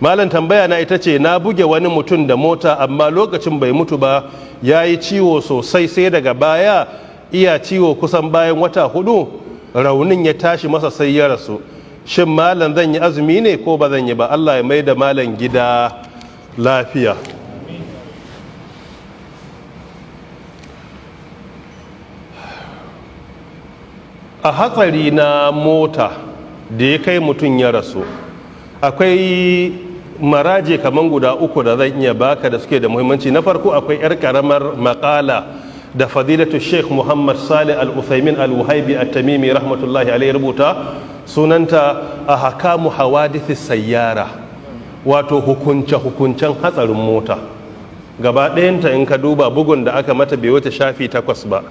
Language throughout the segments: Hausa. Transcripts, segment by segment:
Malam tambaya na ita ce na buge wani mutum da mota amma lokacin bai mutu ba ya yi ciwo sosai sai daga baya iya ciwo kusan bayan wata 4 raunin ya tashi masa sai ya rasu. Shin malam zan yi azumi ne ko ba zan yi ba? Allah ya mai da malam gida lafiya. A hatsari na mota da ya kai mutum ya rasu akwai maraje kaman guda 3 da zan iya baka da suke da muhimmanci. Na farko akwai yar karamar makala da fadilatu Sheikh Muhammad Salih Al-Uthaymin Al-Wahibi At-Tamimi rahmatullahi alayhi rubuta, sunanta ahkamu hawadith sayyara, wato hukuncen hatsarin mota. Gaba ɗayanta in ka duba bugun da aka mata bai wuce shafi 8 ba,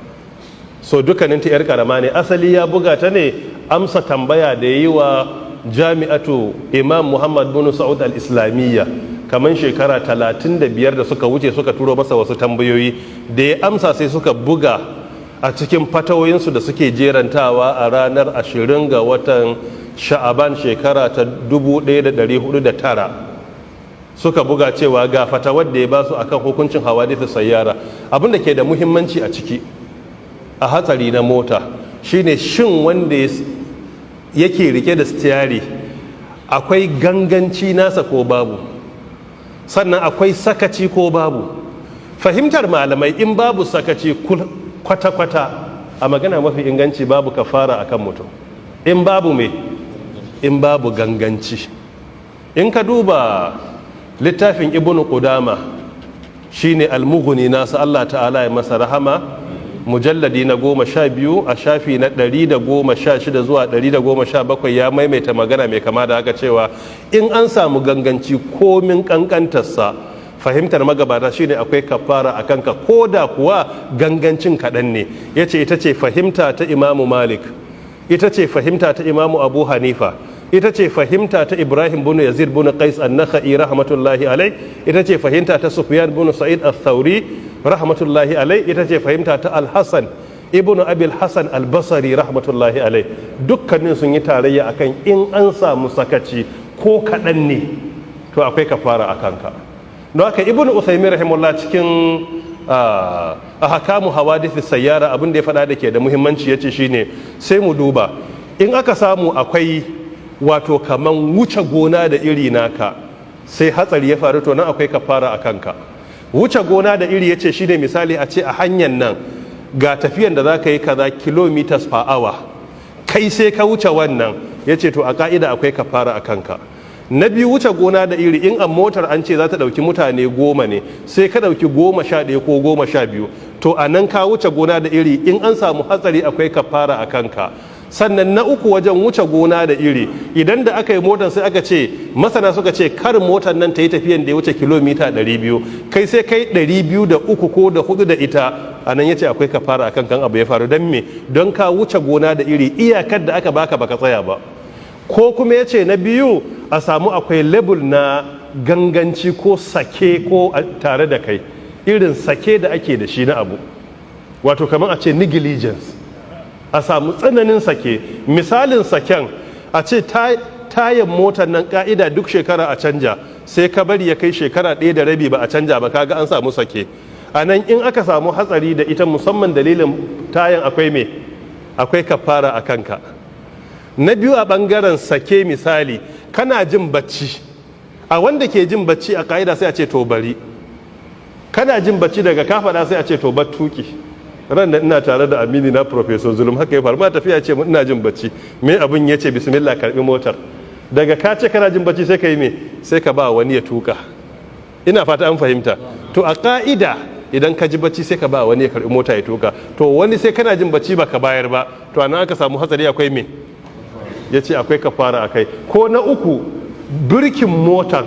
so dukkaninta yar karama ne. Asali ya buga ta ne amsa tambaya da yi wa jami'atu Imam Muhammad bin Saud al-Islamiyya kamar shekara 35 da suka wuce, suka turo masa wasu tambayoyi da ya amsa sai suka buga a cikin fatawoyinsu da suke jerantawa a ranar 20 ga watan Sha'aban shekara ta 1409 suka buga cewa ga fatawar da ya ba su akan hukuncin hawadith sayyara. Abin da ke da muhimmanci a ciki a hatsari na mota shine shin wanda yake rike da stiyari akwai ganganci nasa ko babu, sannan akwai sakaci ko babu. Fahimtar malamai in babu sakaci kwata-kwata, a magana mafi inganci babu kafara akan mutum. In babu me? In babu ganganci. In ka duba littafin Ibn Qudama shine Al-Mughni nasa, Allah ta'ala ya masa rahama, mujalladi na 12 a shafi na 116 zuwa 117 ya maimaita magana mai kama da haka cewa in an samu ganganci komin kankantarsa, fahimtar magabata shine akwai kafara a kanka ko da kuwa gangancin kaɗan ne. Ya ce ita ce fahimta ta Imamu Malik, ita ce fahimta ta Imamu Abu Hanifa, ita ce fahimta ta Ibrahim bin Yazid bin Qais an-Nakhai rahmatullahi alai, ita ce fahimta ta Sufyan bin Sa'id al-Thawri rahmatullahi alai, ita ce fahimta ta Al-Hasan ibn Abil Hasan al-Basri rahmatullahi alai. Dukkanin sun yi tarayya akan in an samu sakaci ko kaɗan ne to akwai kafara a kanka. Don haka Ibn Uthaymin rahimahullah cikin ahkamu hawadith sayyara abin da ya faɗa da ke da muhimmanci yace shine sai mu duba in aka samu akwai wato kaman wuce gona da iri naka sai hatsari ya faru, to nan akwai kafara a kanka. Wuce gona da iri yace shine misali a ce a hanyar nan ga tafiyan da za ka yi kaza kilometers per hour, kai sai ka wuce wannan, yace to a ka'ida akwai kafara a kanka. Na biyu wuce gona da iri in a motar an ce za ta ɗauki mutane 10 ne sai ka ɗauki 11 ko 12, to a nan ka wuce gona da iri, in an samu hatsari akwai kafara a kanka. Sannan na uku wajen wuce gona da iri, idan da aka yi motar sai aka ce masana suka ce kar motar nan ta yi tafiyan da ya wuce kilomita 200, kai sai kai 203 ko da 4 da ita, a nan ya ce akwai kafara a kan abu ya faru. Don me? Don ka wuce gona da iri, iyakar da aka baka baka tsaya ba. Ko kuma ya ce na biyu a samu akwai level na ganganci ko sake ko tare da kai, irin sake da ake da shi na abu, wato kamar a ce negligence, a samu tsananin sake. Misalin saken a ce tayan motar nan ka'ida duk shekara a canja, sai ka bari ya kai shekara 1 da rabi ba a canja ba, kaga an samu sake. A nan in aka samu hatsari da ita musamman dalilin tayan akwai me? Akwai kafara a kanka. Na biyu a bangaren sake, misali kana jin bacci, a wanda ke jin bacci a ka'ida sai a ce to bari, kana jin bacci daga kafada sai a ce to bar tuki. Ran da ina tare da amini na Professor Zulum haka ya faru, ma tafiya ce ina jin bacci, me abin ya ce bismillah karbi motar, daga ka ce kana jin bacci sai ka yi me? Sai ka ba wani ya tuka. Ina fata an fahimta. To a ka'ida idan ka ji bacci sai ka ba wani ya karbi mota ya tuka, to wani sai kana jin bacci baka bayar ba, to anan aka samu hatsari akwai me? Ya ce akwai kafara akai. Ko na uku birkin motar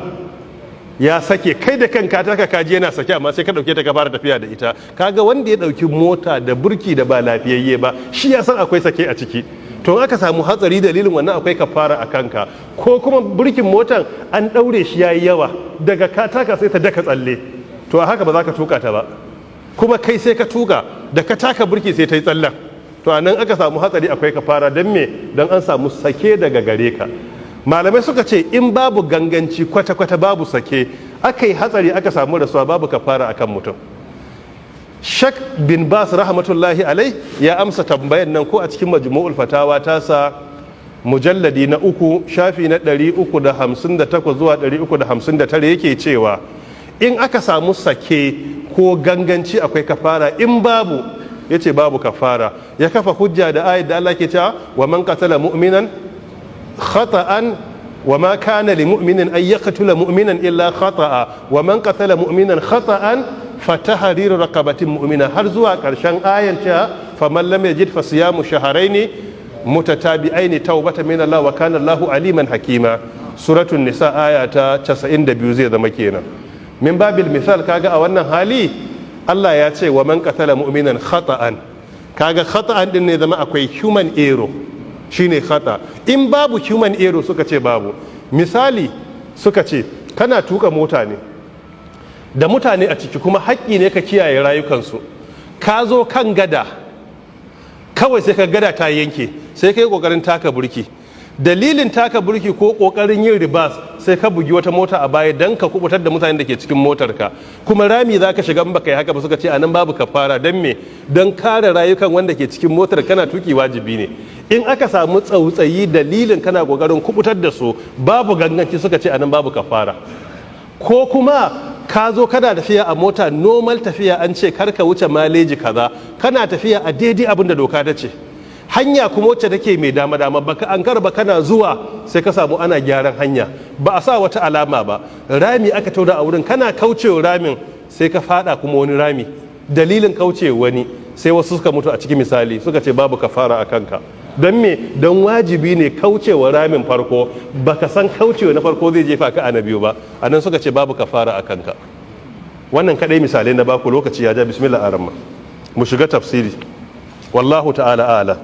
ya sake, kai da kanka taka kaji yana sake amma sai ka dauke ta ka fara tafiya da ita, kaga wanda ya dauki mota da burki da ba lafiyayye ba shi ya san akwai sake a ciki, to aka samu hatsari dalilin wannan akwai kafara a kanka. Ko kuma burkin motar an daure shi yayi yawa, daga ka taka sai ta daka tsalle, to a haka ba za ka tuka ta ba, kuma kai sai ka tuka, da ka taka burki sai ta yi tsallen, to anan aka samu hatsari akwai kafara. Don me? Don an samu sake daga gare ka. malamai suka ce in babu ganganci kwata-kwata babu sake aka yi hatsari aka samu rasuwa babu kafara akan mutum. Shak bin Bas rahmatullahi alai ya amsa tambayan nan ko a cikin majmu'ul fatawa tasa mujalladi na 3 shafi na 358 zuwa 359 yake cewa in aka samu sake ko ganganci akwai kafara, in babu yace babu kafara. Ya kafa hujja da ayat da Allah ke cewa wa man qatala mu'minan khata'an wa ma kana li mu'minin ay yaqtula mu'minan illa khata'a wa man qatala mu'minan khata'an fatahriru raqabatin mu'mina, har zuwa karshen ayan cewa faman lam yajid fasiyamu shahrayn mutatabi'aini tawbatan min Allah wa kana Allahu aliman hakima. Suratul nisa aya ta 92 zai zama kenan. Min babil misal kaga a wannan hali Allah ya ce wa man qatala mu'minan khata'an, kaga khata'an din ne zama akwai human error shine khata. In babu human error suka ce babu. Misali suka ce kana tuka mota ne da mutane a ciki kuma haƙƙi ne ka kiyaye rayukansu, ka zo kan gada kawai sai ka gada ta yanke sai ka yi ƙoƙarin taka burki, dalilin taka burki ko ƙoƙarin yin ribas sai ka bugi wata mota a baya don ka kubutar da mutanen da ke cikin motarka, kuma rami za ka shiga in baka yi haka ba suka ce anan babu kafara. Don me? Don kare rayukan wanda ke cikin motar kana tuki wajibi ne. In aka samu tsautsayi dalilin kana ƙoƙarin kubutar da su babu ganganci suka ce anan babu kafara. Ko kuma ka zo kana tafiya a mota normal tafiya an ce karka wuce maleji kaza, kana tafiya a daidai abin da doka ta ce, hanya kuma wacce take mai dama baka an karba kana zuwa sai ka samu ana gyaran hanya ba a sa wata alama ba, rami aka tauna a wurin, kana kaucewa ramin sai ka fada kuma wani rami, dalilin kaucewa wani sai wasu suka mutu a cikin misali suka ce babu kafara a kanka. Don me? Don wajibi ne kaucewa ramin farko, baka san kaucewa na farko zai jefa ka a na biyu ba, anan suka ce babu kafara a kanka. Wannan kadai misalai na baku, lokaci ya ja. Bismillah arrahman, mu shiga tafsiri. Wallahu ta'ala a'lam.